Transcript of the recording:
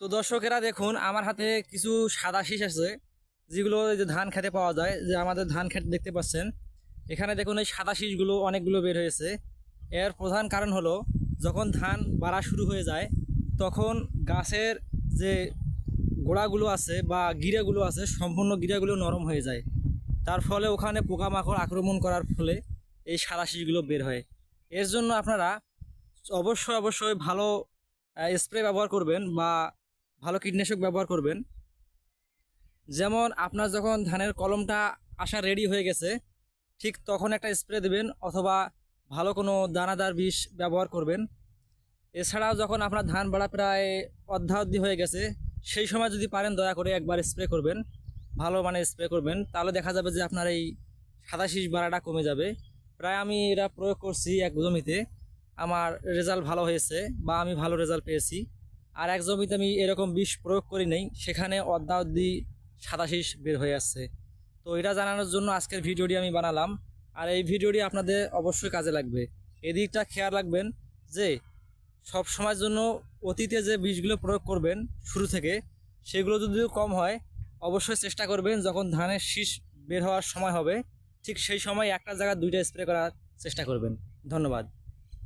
তো দর্শকেরা দেখুন আমার হাতে কিছু সাদা শীষ আছে, যেগুলো এই যে ধান খেতে পাওয়া যায়। যে আমাদের ধান খেত দেখতে পাচ্ছেন, এখানে দেখুন এই সাদা শীষগুলো অনেকগুলো বের হয়েছে। এর প্রধান কারণ হলো, যখন ধান বাড়া শুরু হয়ে যায় তখন গাছের যে গোড়াগুলো আছে বা গিরাগুলো আছে, সম্পূর্ণ গিরাগুলো নরম হয়ে যায়। তার ফলে ওখানে পোকামাকড় আক্রমণ করার ফলে এই সাদা শীষগুলো বের হয়। এর জন্য আপনারা অবশ্যই অবশ্যই ভালো স্প্রে ব্যবহার করবেন বা ভালো কীটনাশক ব্যবহার করবেন। যেমন আপনার যখন ধানের কলমটা আসা রেডি হয়ে গেছে, ঠিক তখন একটা স্প্রে দেবেন, অথবা ভালো কোনো দানাদার বিষ ব্যবহার করবেন। এছাড়াও যখন আপনার ধান বাড়া প্রায় অর্ধাবধি হয়ে গেছে, সেই সময় যদি পারেন দয়া করে একবার স্প্রে করবেন, ভালো মানে স্প্রে করবেন। তাহলে দেখা যাবে যে আপনার এই সাদা শীষ বাড়াটা কমে যাবে। প্রায় আমি এটা প্রয়োগ করছি এক জমিতে, আমার রেজাল্ট ভালো হয়েছে বা আমি ভালো রেজাল্ট পেয়েছি। আর এক জমিতে আমি এরকম বিষ প্রয়োগ করি নাই, সেখানে অর্ধাবধি সাদা শীষ বের হয়ে আসছে। তো এটা জানানোর জন্য আজকের ভিডিওটি আমি বানালাম। আর এই ভিডিওটি আপনাদের অবশ্যই কাজে লাগবে। এদিকটা খেয়াল রাখবেন যে সব সময়ের জন্য অতীতে যে বীজগুলো প্রয়োগ করবেন শুরু থেকে, সেগুলো যদিও কম হয়, অবশ্যই চেষ্টা করবেন যখন ধানের শীষ বের হওয়ার সময় হবে, ঠিক সেই সময় একটা জায়গায় দুইটা স্প্রে করার চেষ্টা করবেন। ধন্যবাদ।